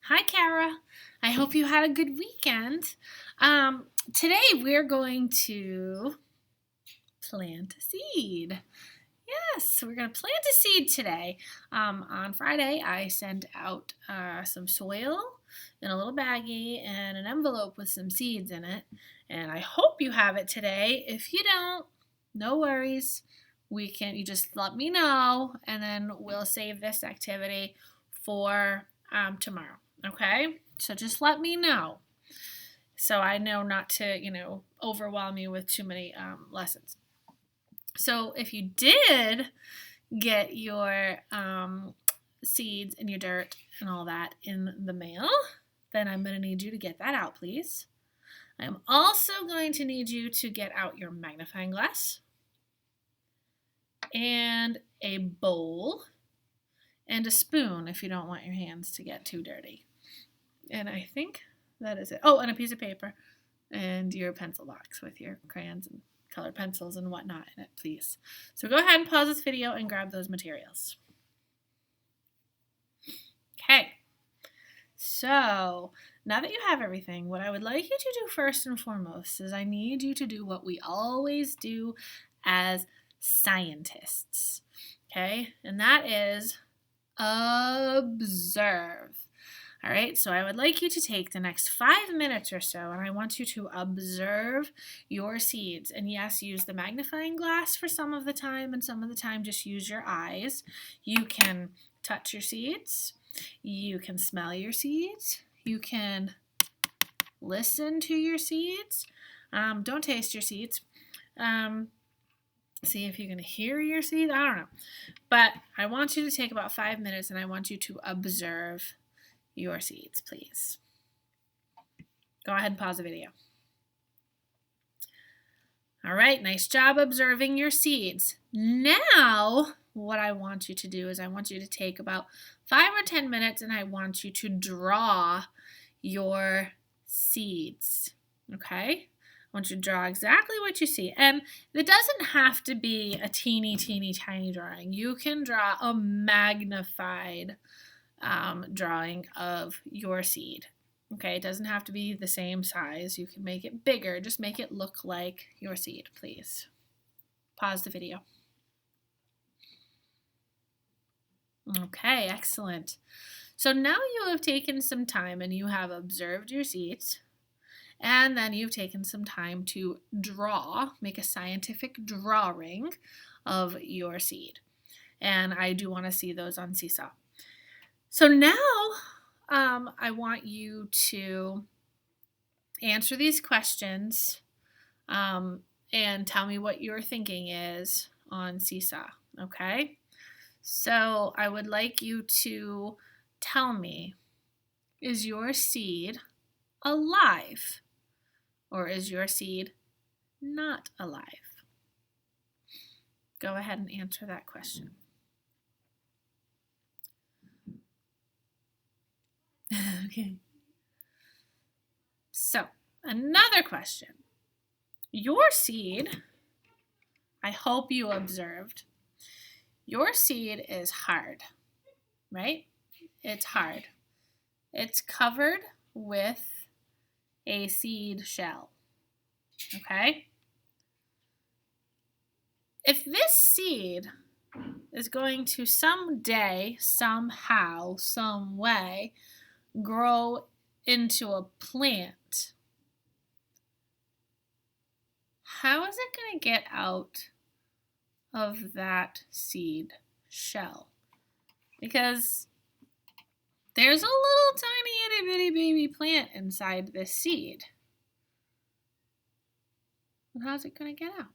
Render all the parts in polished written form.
Hi, Kara. I hope you had a good weekend. Today we're going to plant a seed. Yes, we're going to plant a seed today. On Friday, I sent out some soil in a little baggie and an envelope with some seeds in it. And I hope you have it today. If you don't, no worries. You just let me know, and then we'll save this activity for tomorrow. Okay? So just let me know so I know not to, overwhelm you with too many lessons. So if you did get your seeds and your dirt and all that in the mail, then I'm going to need you to get that out, please. I'm also going to need you to get out your magnifying glass and a bowl and a spoon if you don't want your hands to get too dirty. And I think that is it. Oh, and a piece of paper and your pencil box with your crayons and colored pencils and whatnot in it, please. So go ahead and pause this video and grab those materials. Okay. So now that you have everything, what I would like you to do first and foremost is I need you to do what we always do as scientists. Okay? And that is observe. All right, so I would like you to take the next 5 minutes or so, and I want you to observe your seeds. And yes, use the magnifying glass for some of the time, and some of the time just use your eyes. You can touch your seeds. You can smell your seeds. You can listen to your seeds. Don't taste your seeds. See if you can hear your seeds. I don't know. But I want you to take about 5 minutes, and I want you to observe your seeds, please. Go ahead and pause the video. All right, nice job observing your seeds. Now, what I want you to do is I want you to take about 5 or 10 minutes and I want you to draw your seeds, okay? I want you to draw exactly what you see. And it doesn't have to be a teeny, teeny, tiny drawing. You can draw a magnified drawing of your seed. Okay, it doesn't have to be the same size. You can make it bigger. Just make it look like your seed, please. Pause the video. Okay, excellent. So now you have taken some time and you have observed your seeds, and then you've taken some time to make a scientific drawing of your seed. And I do want to see those on Seesaw. So now I want you to answer these questions and tell me what your thinking is on Seesaw, okay? So I would like you to tell me, is your seed alive or is your seed not alive? Go ahead and answer that question. Okay. So, another question. Your seed, I hope you observed, your seed is hard, right? It's hard. It's covered with a seed shell, okay? If this seed is going to someday, somehow, some way, grow into a plant, how is it going to get out of that seed shell? Because there's a little tiny itty bitty baby plant inside this seed. And how's it going to get out?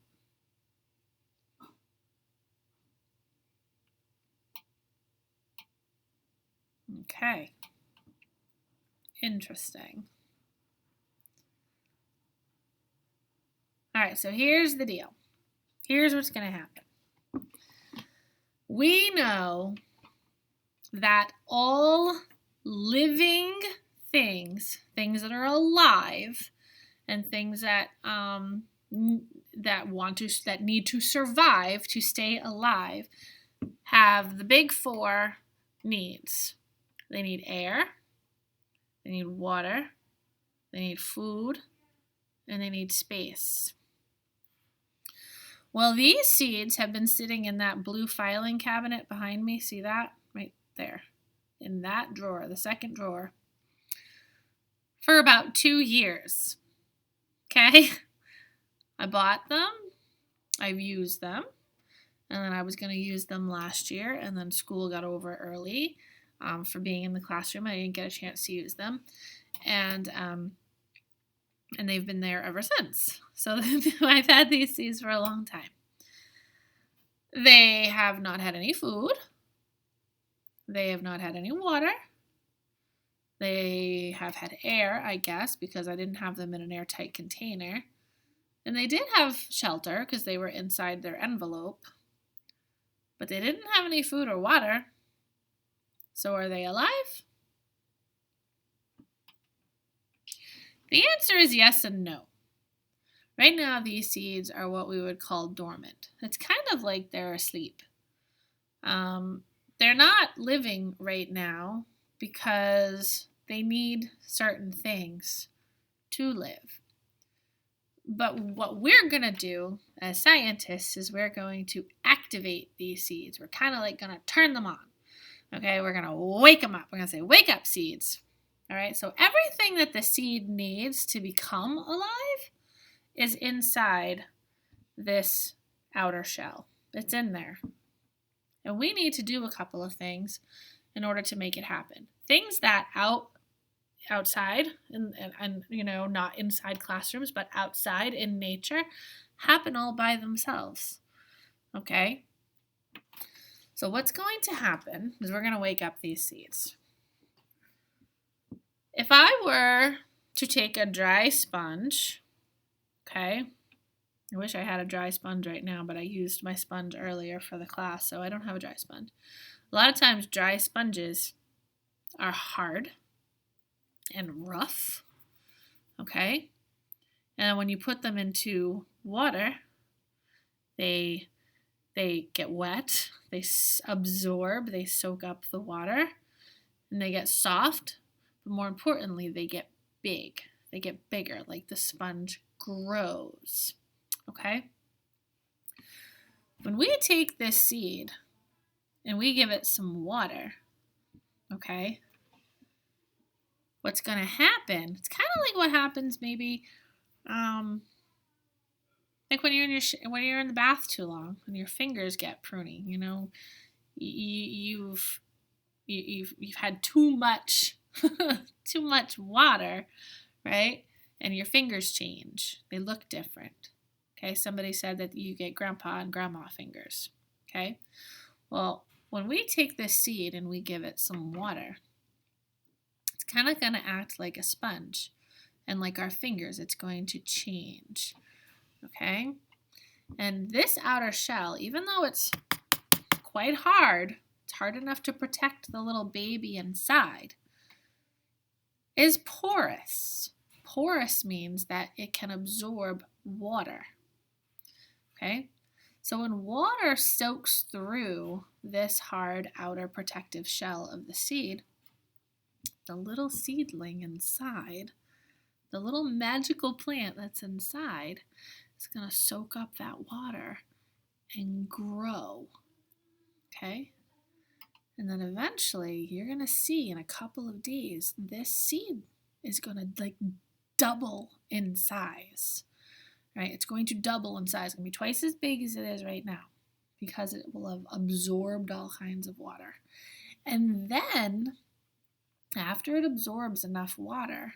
Okay. Interesting. All right, so here's the deal. Here's what's going to happen. We know that all living things that are alive, and things that that need to survive to stay alive, have the big 4 needs. They need air, they need water, they need food, and they need space. Well, these seeds have been sitting in that blue filing cabinet behind me. See that? Right there. In that drawer, the second drawer, for about 2 years. Okay? I bought them. I've used them. And then I was going to use them last year, and then school got over early for being in the classroom. I didn't get a chance to use them. And they've been there ever since. So I've had these seeds for a long time. They have not had any food. They have not had any water. They have had air, I guess, because I didn't have them in an airtight container. And they did have shelter because they were inside their envelope. But they didn't have any food or water. So are they alive? The answer is yes and no. Right now, these seeds are what we would call dormant. It's kind of like they're asleep. They're not living right now because they need certain things to live. But what we're going to do as scientists is we're going to activate these seeds. We're kind of like going to turn them on. Okay, we're going to wake them up. We're going to say, wake up, seeds. All right, so everything that the seed needs to become alive is inside this outer shell. It's in there. And we need to do a couple of things in order to make it happen. Things that outside and you know, not inside classrooms, but outside in nature happen all by themselves. Okay? So what's going to happen is we're going to wake up these seeds. If I were to take a dry sponge, okay, I wish I had a dry sponge right now, but I used my sponge earlier for the class, so I don't have a dry sponge. A lot of times dry sponges are hard and rough, okay? And when you put them into water, they get wet, they absorb, they soak up the water, and they get soft, but more importantly, they get big. They get bigger, like the sponge grows, okay? When we take this seed and we give it some water, okay, what's going to happen, it's kind of like what happens maybe like when you're in the bath too long and your fingers get pruny, you know, you've had too much too much water, right? And your fingers change. They look different. Okay, somebody said that you get grandpa and grandma fingers. Okay, well, when we take this seed and we give it some water, it's kind of going to act like a sponge. And like our fingers, it's going to change. Okay, and this outer shell, even though it's quite hard, it's hard enough to protect the little baby inside, is porous. Porous means that it can absorb water. Okay, so when water soaks through this hard outer protective shell of the seed, the little seedling inside, the little magical plant that's inside, is going to soak up that water and grow. Okay, and then eventually you're going to see in a couple of days this seed is going to like double in size. Right? It's going to double in size. It's going to be twice as big as it is right now because it will have absorbed all kinds of water. And then, after it absorbs enough water,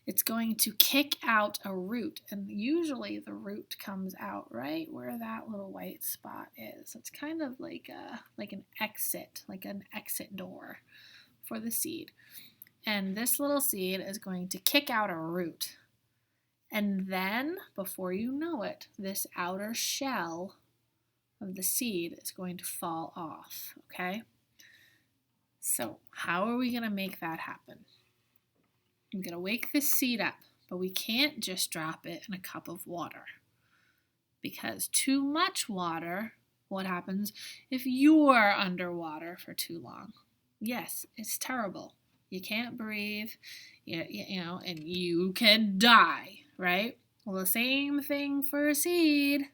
it's going to kick out a root. And usually the root comes out right where that little white spot is. It's kind of like an exit door for the seed. And this little seed is going to kick out a root. And then, before you know it, this outer shell of the seed is going to fall off, okay? So, how are we going to make that happen? I'm going to wake this seed up, but we can't just drop it in a cup of water. Because too much water, what happens if you're underwater for too long? Yes, it's terrible. You can't breathe, you know, and you can die, right? Well, the same thing for a seed.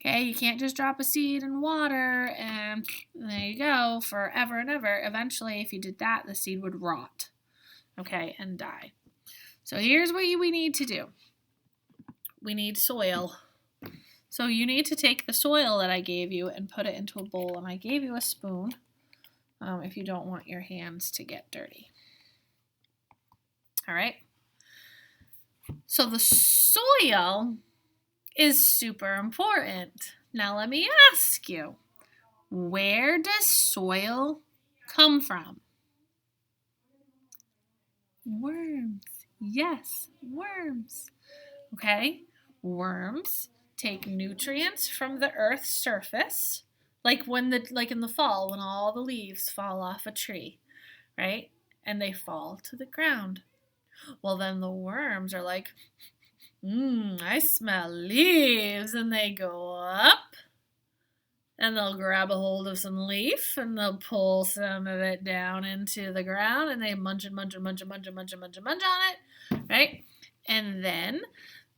Okay, you can't just drop a seed in water and there you go forever and ever. Eventually, if you did that, the seed would rot, okay, and die. So here's what we need to do. We need soil. So you need to take the soil that I gave you and put it into a bowl. And I gave you a spoon if you don't want your hands to get dirty. All right. So the soil is super important. Now let me ask you, where does soil come from? Worms. Yes, worms. Okay, worms take nutrients from the earth's surface, like in the fall when all the leaves fall off a tree, right? And they fall to the ground. Well, then the worms are like, I smell leaves, and they go up and they'll grab a hold of some leaf and they'll pull some of it down into the ground and they munch on it, right? And then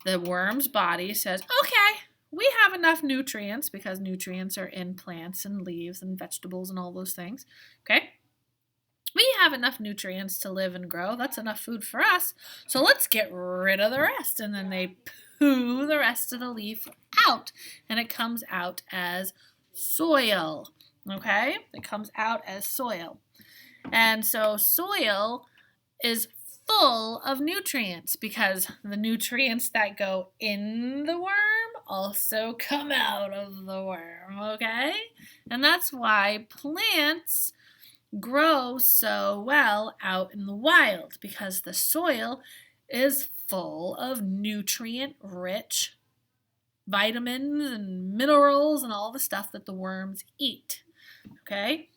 the worm's body says, okay, we have enough nutrients because nutrients are in plants and leaves and vegetables and all those things, okay? We have enough nutrients to live and grow. That's enough food for us. So let's get rid of the rest. And then they poo the rest of the leaf out and it comes out as soil, okay? It comes out as soil. And so soil is full of nutrients because the nutrients that go in the worm also come out of the worm, okay? And that's why plants grow so well out in the wild because the soil is full of nutrient-rich vitamins and minerals and all the stuff that the worms eat, okay?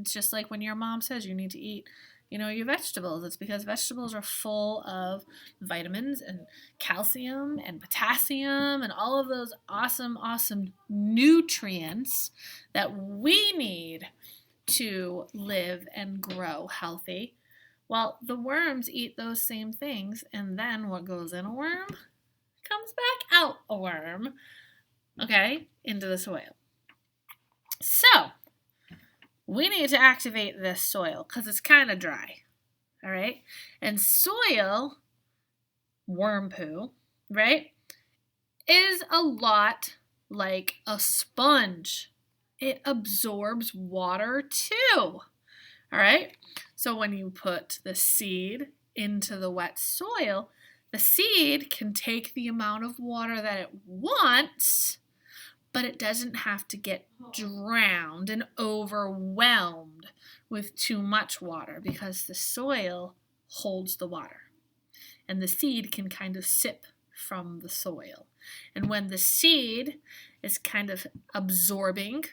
It's just like when your mom says you need to eat, your vegetables. It's because vegetables are full of vitamins and calcium and potassium and all of those awesome nutrients that we need to live and grow healthy. Well, the worms eat those same things, and then what goes in a worm comes back out a worm, okay, into the soil. So, we need to activate this soil because it's kind of dry, all right? And soil, worm poo, right, is a lot like a sponge. It absorbs water too, all right? So when you put the seed into the wet soil, the seed can take the amount of water that it wants, but it doesn't have to get drowned and overwhelmed with too much water because the soil holds the water. And the seed can kind of sip from the soil. And when the seed is kind of absorbing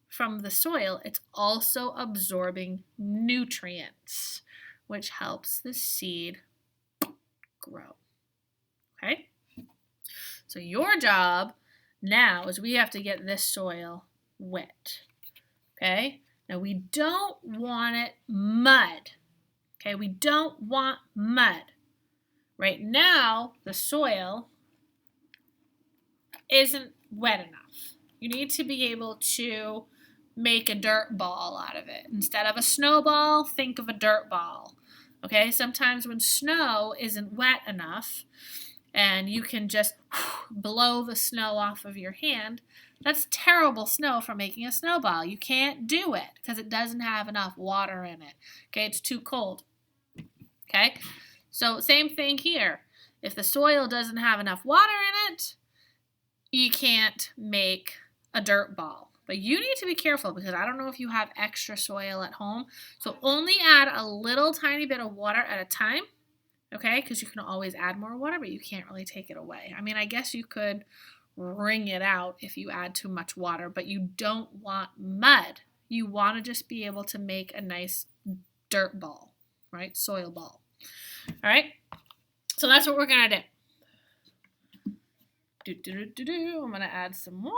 from the soil, it's also absorbing nutrients, which helps the seed grow. Okay? So your job now is we have to get this soil wet. Okay? Now we don't want it mud. Okay? We don't want mud. Right now, the soil isn't wet enough. You need to be able to make a dirt ball out of it. Instead of a snowball, think of a dirt ball. Okay? Sometimes when snow isn't wet enough and you can just blow the snow off of your hand, that's terrible snow for making a snowball. You can't do it because it doesn't have enough water in it. Okay? It's too cold. Okay? So same thing here. If the soil doesn't have enough water in it, you can't make a dirt ball. But you need to be careful because I don't know if you have extra soil at home. So only add a little tiny bit of water at a time, okay? Because you can always add more water, but you can't really take it away. I mean, I guess you could wring it out if you add too much water, but you don't want mud. You want to just be able to make a nice dirt ball, right? Soil ball. All right? So that's what we're going to do. I'm going to add some water.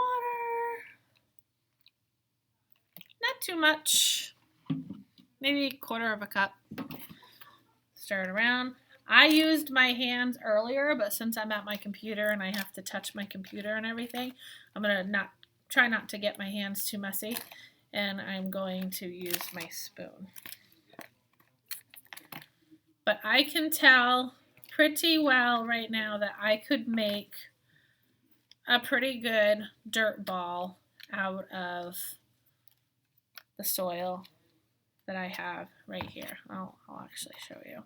Not too much. maybe 1/4 of a cup. Stir it around. I used my hands earlier, but since I'm at my computer and I have to touch my computer and everything, I'm going to try not to get my hands too messy, and I'm going to use my spoon. But I can tell pretty well right now that I could make a pretty good dirt ball out of the soil that I have right here. I'll actually show you.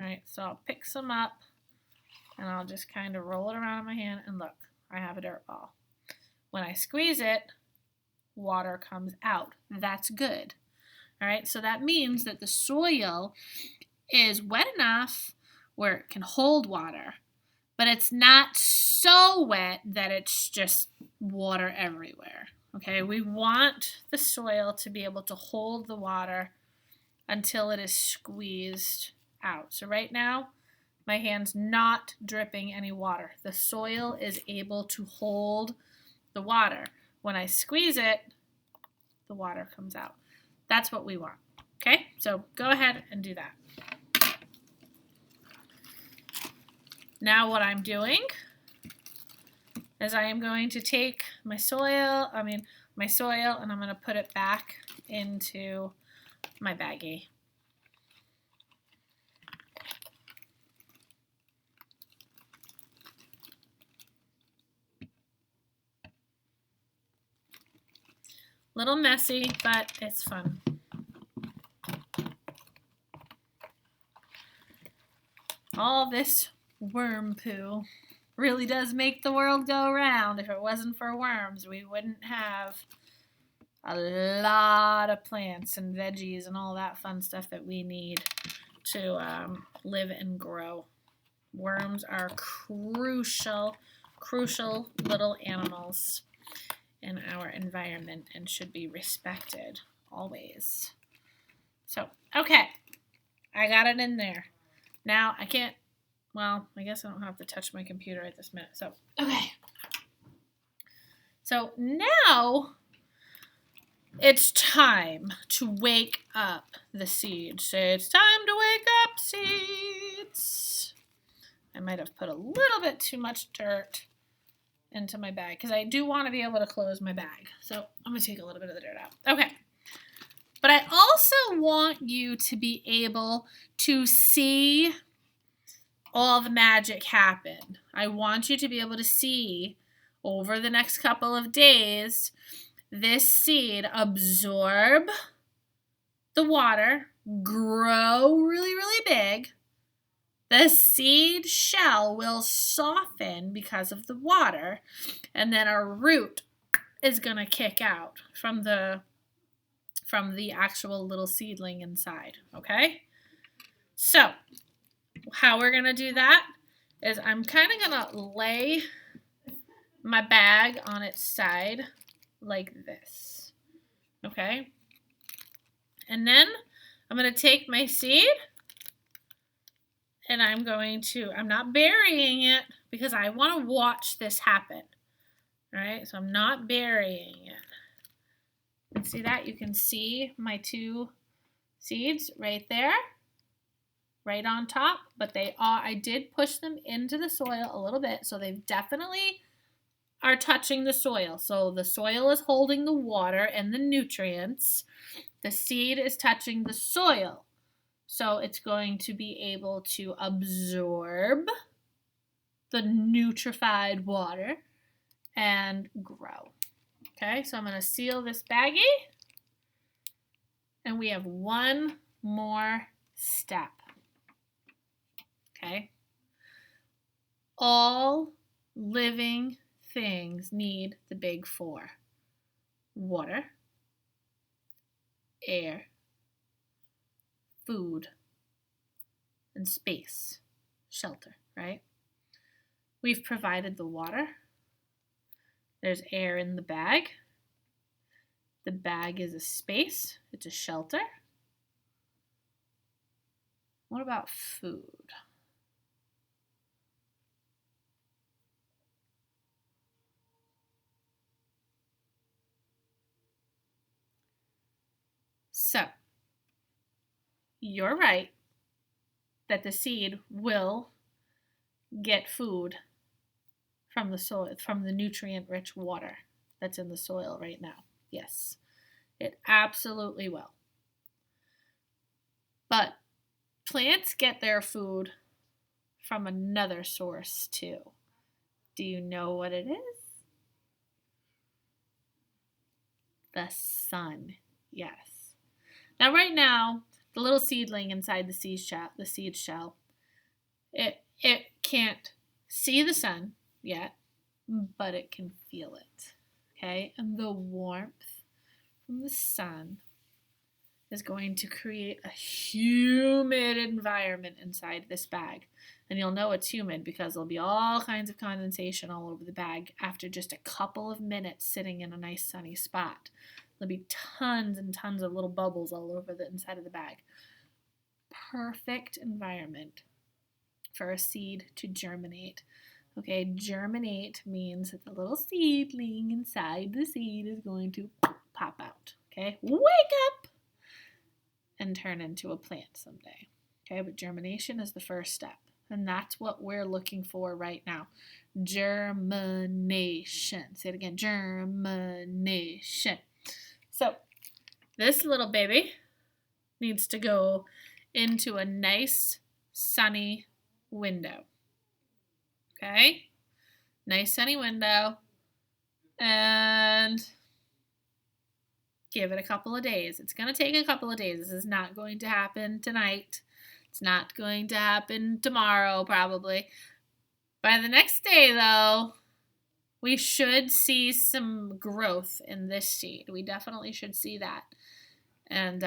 All right, so I'll pick some up and I'll just kind of roll it around in my hand, and look, I have a dirt ball. When I squeeze it, water comes out. That's good. All right, so that means that the soil is wet enough where it can hold water, but it's not so wet that it's just water everywhere. Okay, we want the soil to be able to hold the water until it is squeezed out. So right now, my hand's not dripping any water. The soil is able to hold the water. When I squeeze it, the water comes out. That's what we want. Okay, so go ahead and do that. Now what I'm doing is I am going to take my soil, and I'm going to put it back into my baggie. Little messy, but it's fun. All this worm poo really does make the world go round. If it wasn't for worms, we wouldn't have a lot of plants and veggies and all that fun stuff that we need to live and grow. Worms are crucial little animals in our environment and should be respected always. So, okay, I got it in there. Now I can't, well, I guess I don't have to touch my computer at this minute. So, okay. So now it's time to wake up the seeds. Say, it's time to wake up, seeds. I might have put a little bit too much dirt into my bag because I do want to be able to close my bag. So I'm going to take a little bit of the dirt out. Okay. But I also want you to be able to see all the magic happen. I want you to be able to see over the next couple of days this seed absorb the water, grow really, really big. The seed shell will soften because of the water, and then a root is going to kick out from the actual little seedling inside, okay? So, how we're going to do that is I'm kind of going to lay my bag on its side like this, okay? And then I'm going to take my seed and I'm not burying it because I want to watch this happen, all right? So I'm not burying it. And see that? You can see my 2 seeds right there, right on top, but I did push them into the soil a little bit, so they definitely are touching the soil. So the soil is holding the water and the nutrients. The seed is touching the soil. So it's going to be able to absorb the nutrified water and grow. Okay, so I'm going to seal this baggie. And we have one more step. Okay. All living things need the big 4. Water, air, food, and space, shelter, right? We've provided the water. There's air in the bag. The bag is a space. It's a shelter. What about food? So, you're right that the seed will get food from the soil, from the nutrient-rich water that's in the soil right now. Yes, it absolutely will. But plants get their food from another source too. Do you know what it is? The sun. Yes. Now right now, the little seedling inside the seed shell, it can't see the sun yet, but it can feel it. Okay? And the warmth from the sun is going to create a humid environment inside this bag. And you'll know it's humid because there'll be all kinds of condensation all over the bag after just a couple of minutes sitting in a nice sunny spot. There'll be tons and tons of little bubbles all over the inside of the bag. Perfect environment for a seed to germinate. Okay, germinate means that the little seedling inside the seed is going to pop out. Okay, wake up and turn into a plant someday. Okay, but germination is the first step. And that's what we're looking for right now. Germination. Say it again. Germination. So this little baby needs to go into a nice sunny window. Okay? Nice sunny window. And give it a couple of days. It's going to take a couple of days. This is not going to happen tonight. It's not going to happen tomorrow, probably. By the next day, though, we should see some growth in this seed. We definitely should see that. And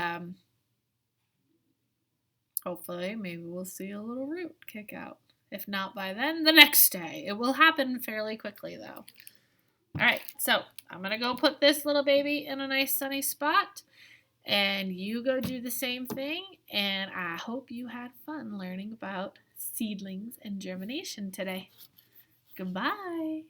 hopefully, maybe we'll see a little root kick out. If not by then, the next day. It will happen fairly quickly, though. All right, so I'm going to go put this little baby in a nice sunny spot. And you go do the same thing. And I hope you had fun learning about seedlings and germination today. Goodbye.